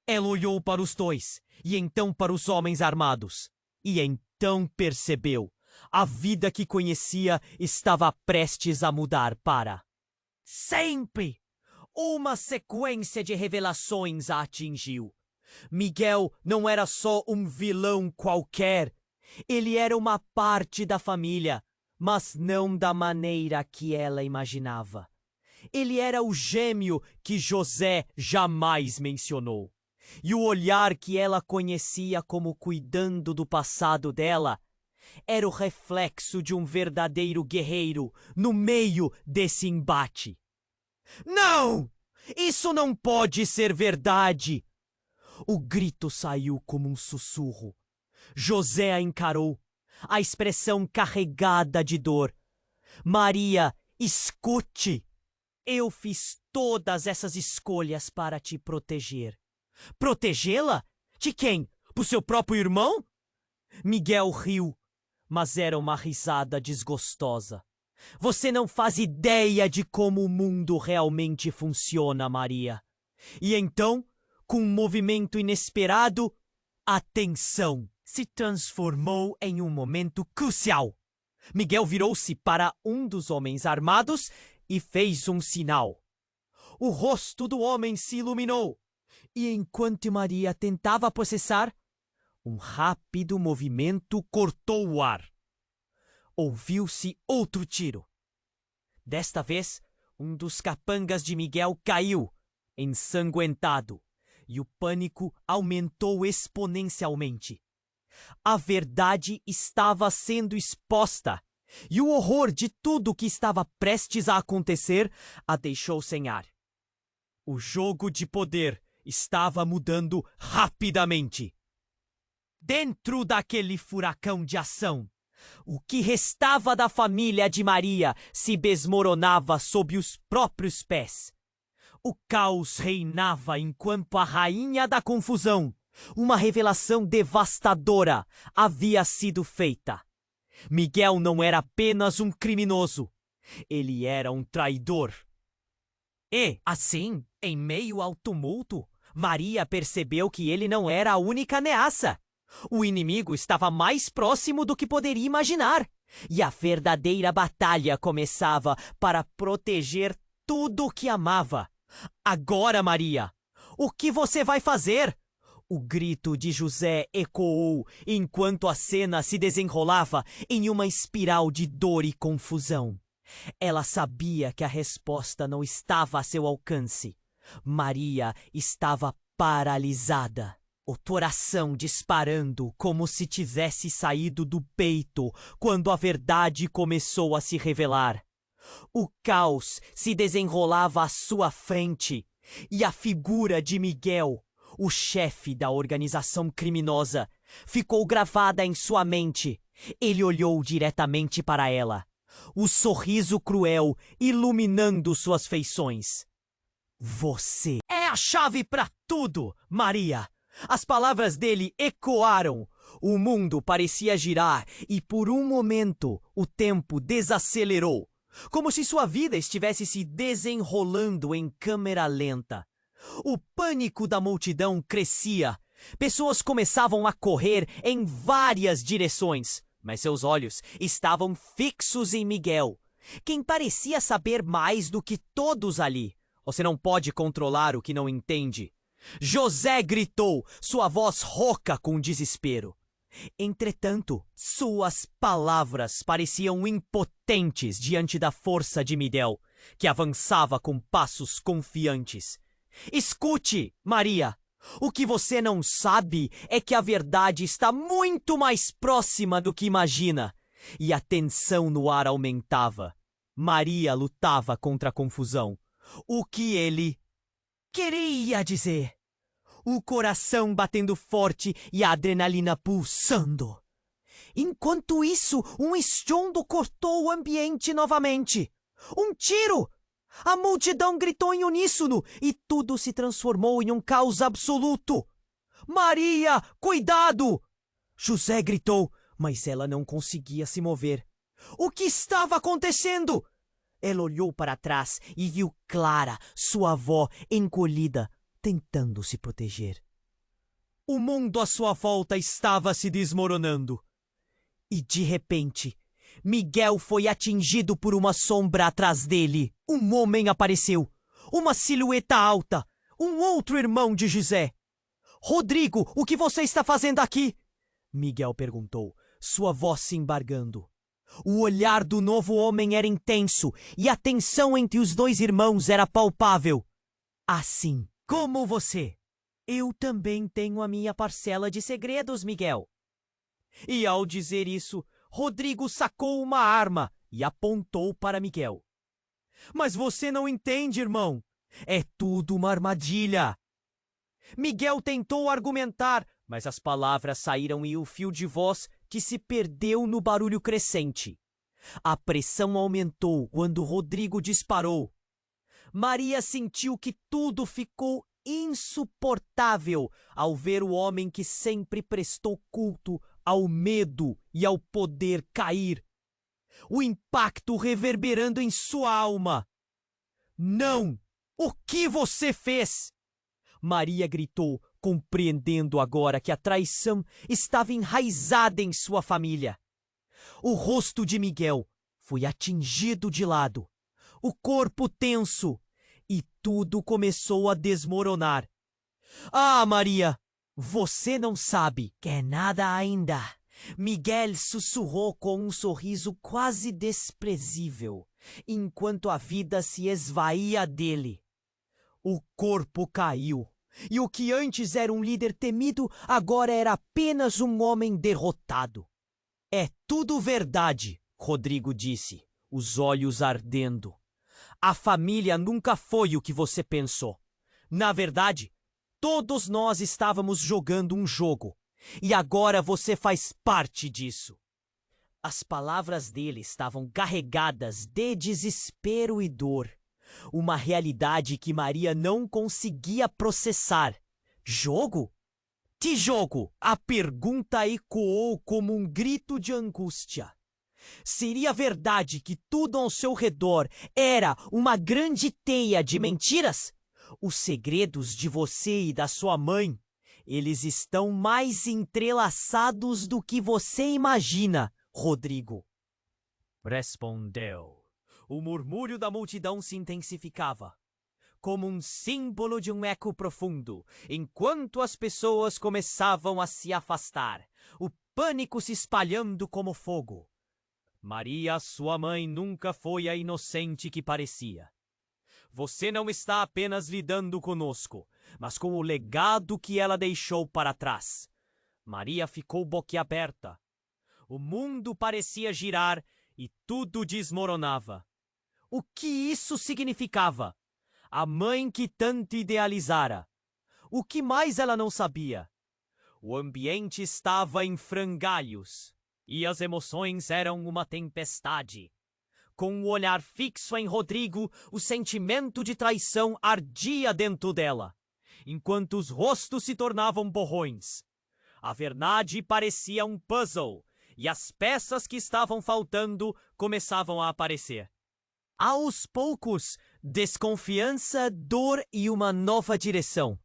Ela olhou para os dois e então para os homens armados. E então percebeu. A vida que conhecia estava prestes a mudar para sempre. Uma sequência de revelações a atingiu. Miguel não era só um vilão qualquer. Ele era uma parte da família, mas não da maneira que ela imaginava. Ele era o gêmeo que José jamais mencionou. E o olhar que ela conhecia como cuidando do passado dela era o reflexo de um verdadeiro guerreiro no meio desse embate. Não! Isso não pode ser verdade! O grito saiu como um sussurro. José a encarou, a expressão carregada de dor. Maria, escute! Eu fiz todas essas escolhas para te proteger. Protegê-la? De quem? Por seu próprio irmão? Miguel riu, mas era uma risada desgostosa. Você não faz ideia de como o mundo realmente funciona, Maria. E então, com um movimento inesperado, a tensão se transformou em um momento crucial. Miguel virou-se para um dos homens armados e fez um sinal. O rosto do homem se iluminou, e enquanto Maria tentava processar, um rápido movimento cortou o ar. Ouviu-se outro tiro. Desta vez, um dos capangas de Miguel caiu, ensanguentado, e o pânico aumentou exponencialmente. A verdade estava sendo exposta, e o horror de tudo que estava prestes a acontecer a deixou sem ar. O jogo de poder estava mudando rapidamente. Dentro daquele furacão de ação, o que restava da família de Maria se desmoronava sob os próprios pés. O caos reinava enquanto a rainha da confusão, uma revelação devastadora, havia sido feita. Miguel não era apenas um criminoso, ele era um traidor. E, assim, em meio ao tumulto, Maria percebeu que ele não era a única ameaça. O inimigo estava mais próximo do que poderia imaginar, e a verdadeira batalha começava para proteger tudo o que amava. Agora, Maria, o que você vai fazer? O grito de José ecoou enquanto a cena se desenrolava em uma espiral de dor e confusão. Ela sabia que a resposta não estava a seu alcance. Maria estava paralisada, o coração disparando como se tivesse saído do peito quando a verdade começou a se revelar. O caos se desenrolava à sua frente e a figura de Miguel, o chefe da organização criminosa, ficou gravada em sua mente. Ele olhou diretamente para ela. o sorriso cruel iluminando suas feições. Você é a chave para tudo, Maria! As palavras dele ecoaram. O mundo parecia girar e, por um momento, o tempo desacelerou, como se sua vida estivesse se desenrolando em câmera lenta. O pânico da multidão crescia. Pessoas começavam a correr em várias direções, mas seus olhos estavam fixos em Miguel, quem parecia saber mais do que todos ali. Você não pode controlar o que não entende. José gritou, sua voz rouca com desespero. Entretanto, suas palavras pareciam impotentes diante da força de Miguel, que avançava com passos confiantes. Escute, Maria! O que você não sabe é que a verdade está muito mais próxima do que imagina. E a tensão no ar aumentava. Maria lutava contra a confusão. O que ele queria dizer? O coração batendo forte e a adrenalina pulsando. Enquanto isso, um estrondo cortou o ambiente novamente. Um tiro! A multidão gritou em uníssono e tudo se transformou em um caos absoluto. Maria, cuidado! José gritou, mas ela não conseguia se mover. O que estava acontecendo? Ela olhou para trás e viu Clara, sua avó, encolhida, tentando se proteger. O mundo à sua volta estava se desmoronando. E de repente, Miguel foi atingido por uma sombra atrás dele. Um homem apareceu, uma silhueta alta, um outro irmão de José. Rodrigo, o que você está fazendo aqui? Miguel perguntou, sua voz se embargando. O olhar do novo homem era intenso e a tensão entre os dois irmãos era palpável. Assim como você, eu também tenho a minha parcela de segredos, Miguel. E ao dizer isso, Rodrigo sacou uma arma e apontou para Miguel. Mas você não entende, irmão. É tudo uma armadilha. Miguel tentou argumentar, mas as palavras saíram em um fio de voz que se perdeu no barulho crescente. A pressão aumentou quando Rodrigo disparou. Maria sentiu que tudo ficou insuportável ao ver o homem que sempre prestou culto ao medo e ao poder cair. O impacto reverberando em sua alma. Não! O que você fez? Maria gritou, compreendendo agora que a traição estava enraizada em sua família. O rosto de Miguel foi atingido de lado, o corpo tenso, e tudo começou a desmoronar. Ah, Maria, você não sabe que é nada ainda. Miguel sussurrou com um sorriso quase desprezível, enquanto a vida se esvaía dele. O corpo caiu, e o que antes era um líder temido, agora era apenas um homem derrotado. É tudo verdade, Rodrigo disse, os olhos ardendo. A família nunca foi o que você pensou. Na verdade, todos nós estávamos jogando um jogo, e agora você faz parte disso. As palavras dele estavam carregadas de desespero e dor. Uma realidade que Maria não conseguia processar. Jogo? Que jogo? A pergunta ecoou como um grito de angústia. Seria verdade que tudo ao seu redor era uma grande teia de mentiras? Os segredos de você e da sua mãe, eles estão mais entrelaçados do que você imagina, Rodrigo. Respondeu. O murmúrio da multidão se intensificava, como um símbolo de um eco profundo, enquanto as pessoas começavam a se afastar, o pânico se espalhando como fogo. Maria, sua mãe, nunca foi a inocente que parecia. Você não está apenas lidando conosco, mas com o legado que ela deixou para trás. Maria ficou boquiaberta. O mundo parecia girar e tudo desmoronava. O que isso significava? A mãe que tanto idealizara. O que mais ela não sabia? O ambiente estava em frangalhos e as emoções eram uma tempestade. Com o olhar fixo em Rodrigo, o sentimento de traição ardia dentro dela, enquanto os rostos se tornavam borrões. A verdade parecia um puzzle, e as peças que estavam faltando começavam a aparecer. Aos poucos, desconfiança, dor e uma nova direção.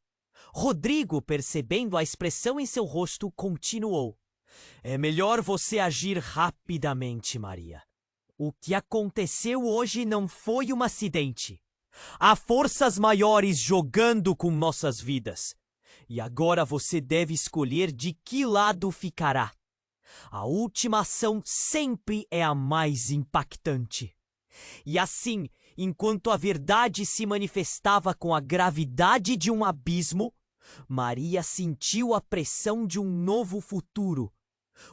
Rodrigo, percebendo a expressão em seu rosto, continuou. É melhor você agir rapidamente, Maria. O que aconteceu hoje não foi um acidente. Há forças maiores jogando com nossas vidas. E agora você deve escolher de que lado ficará. A última ação sempre é a mais impactante. E assim, enquanto a verdade se manifestava com a gravidade de um abismo, Maria sentiu a pressão de um novo futuro.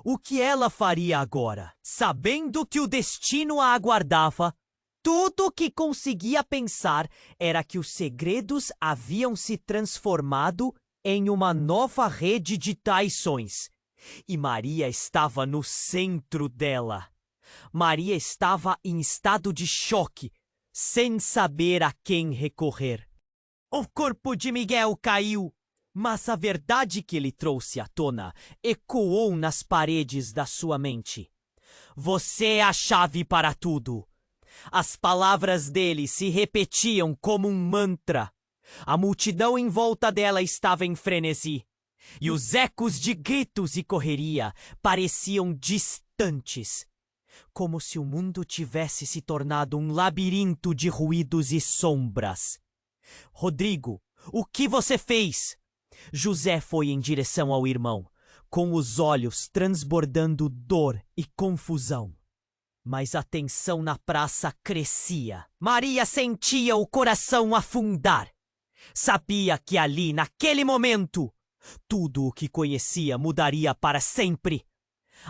O que ela faria agora? Sabendo que o destino a aguardava, tudo o que conseguia pensar era que os segredos haviam se transformado em uma nova rede de traições. E Maria estava no centro dela. Maria estava em estado de choque, sem saber a quem recorrer. O corpo de Miguel caiu, mas a verdade que ele trouxe à tona ecoou nas paredes da sua mente. Você é a chave para tudo. As palavras dele se repetiam como um mantra. A multidão em volta dela estava em frenesi, e os ecos de gritos e correria pareciam distantes, como se o mundo tivesse se tornado um labirinto de ruídos e sombras. Rodrigo, o que você fez? José foi em direção ao irmão, com os olhos transbordando dor e confusão. Mas a tensão na praça crescia. Maria sentia o coração afundar. Sabia que ali, naquele momento, tudo o que conhecia mudaria para sempre.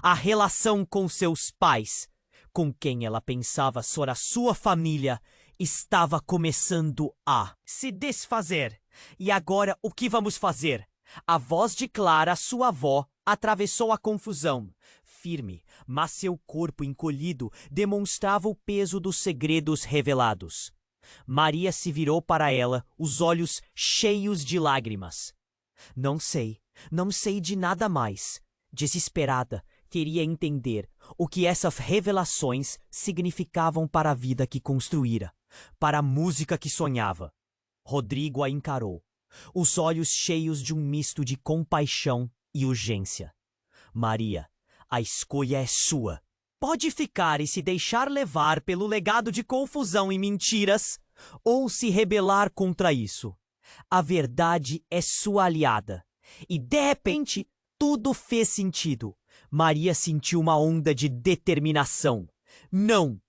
A relação com seus pais, com quem ela pensava ser a sua família, estava começando a se desfazer. E agora, o que vamos fazer? A voz de Clara, sua avó, atravessou a confusão. Firme, mas seu corpo encolhido demonstrava o peso dos segredos revelados. Maria se virou para ela, os olhos cheios de lágrimas. Não sei de nada mais. Desesperada, queria entender o que essas revelações significavam para a vida que construíra, para a música que sonhava. Rodrigo a encarou, os olhos cheios de um misto de compaixão e urgência. Maria, a escolha é sua. Pode ficar e se deixar levar pelo legado de confusão e mentiras, ou se rebelar contra isso. A verdade é sua aliada. E, de repente, tudo fez sentido. Maria sentiu uma onda de determinação. Não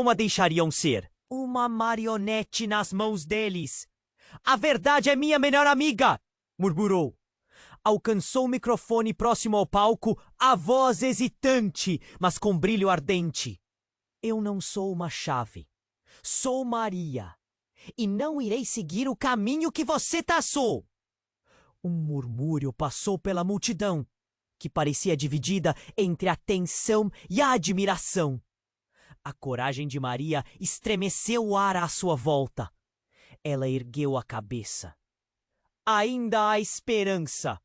a deixariam ser uma marionete nas mãos deles. A verdade é minha melhor amiga, murmurou. Alcançou o microfone próximo ao palco, a voz hesitante, mas com brilho ardente. Eu não sou uma chave. Sou Maria. E não irei seguir o caminho que você traçou. Um murmúrio passou pela multidão, que parecia dividida entre a tensão e a admiração. A coragem de Maria estremeceu o ar à sua volta. Ela ergueu a cabeça. Ainda há esperança.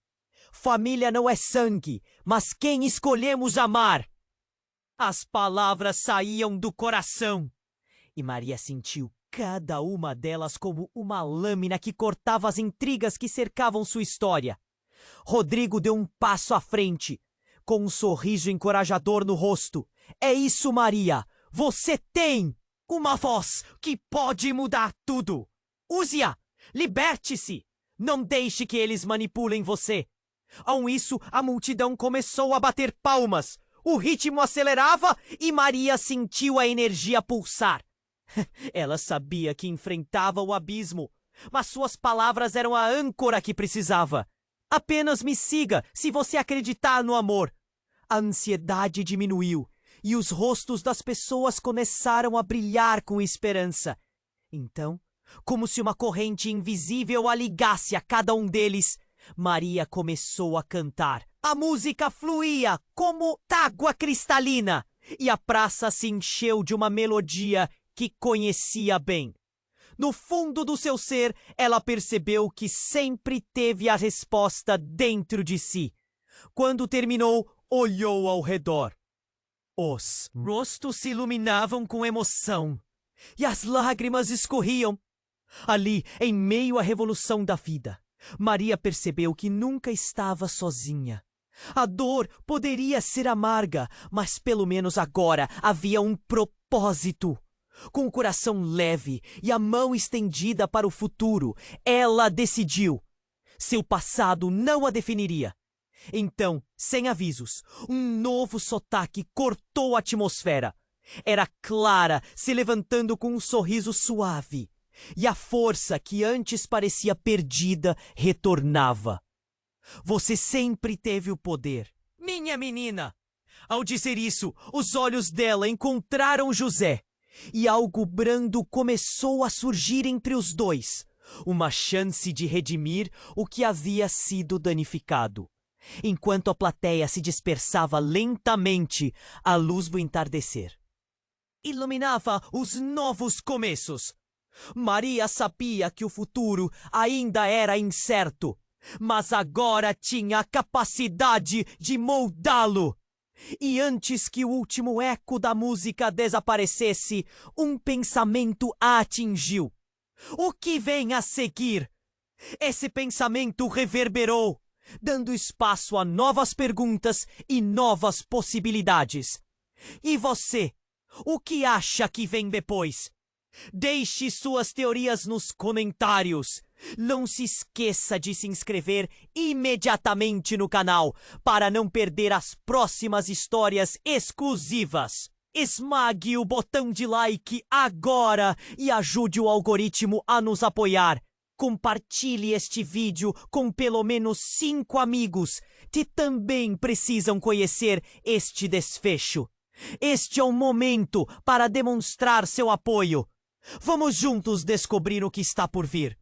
Família não é sangue, mas quem escolhemos amar. As palavras saíam do coração, e Maria sentiu cada uma delas como uma lâmina que cortava as intrigas que cercavam sua história. Rodrigo deu um passo à frente, com um sorriso encorajador no rosto. É isso, Maria! Você tem uma voz que pode mudar tudo! Use-a! Liberte-se! Não deixe que eles manipulem você! Com isso, a multidão começou a bater palmas. O ritmo acelerava e Maria sentiu a energia pulsar. Ela sabia que enfrentava o abismo, mas suas palavras eram a âncora que precisava. Apenas me siga se você acreditar no amor. A ansiedade diminuiu e os rostos das pessoas começaram a brilhar com esperança. Então, como se uma corrente invisível a ligasse a cada um deles, Maria começou a cantar. A música fluía como água cristalina e a praça se encheu de uma melodia que conhecia bem. No fundo do seu ser, ela percebeu que sempre teve a resposta dentro de si. Quando terminou, olhou ao redor. Os rostos se iluminavam com emoção e as lágrimas escorriam. Ali, em meio à revolução da vida, Maria percebeu que nunca estava sozinha. A dor poderia ser amarga, mas pelo menos agora havia um propósito. Com o coração leve e a mão estendida para o futuro, ela decidiu. Seu passado não a definiria. Então, sem avisos, um novo sotaque cortou a atmosfera. Era Clara se levantando com um sorriso suave. E a força que antes parecia perdida retornava. Você sempre teve o poder, minha menina. Ao dizer isso, os olhos dela encontraram José. E algo brando começou a surgir entre os dois. Uma chance de redimir o que havia sido danificado. Enquanto a plateia se dispersava lentamente, a luz do entardecer iluminava os novos começos. Maria sabia que o futuro ainda era incerto, mas agora tinha a capacidade de moldá-lo. E antes que o último eco da música desaparecesse, um pensamento a atingiu. O que vem a seguir? Esse pensamento reverberou, dando espaço a novas perguntas e novas possibilidades. E você? O que acha que vem depois? Deixe suas teorias nos comentários. Não se esqueça de se inscrever imediatamente no canal para não perder as próximas histórias exclusivas. Esmague o botão de like agora e ajude o algoritmo a nos apoiar. Compartilhe este vídeo com pelo menos 5 amigos que também precisam conhecer este desfecho. Este é o momento para demonstrar seu apoio. Vamos juntos descobrir o que está por vir.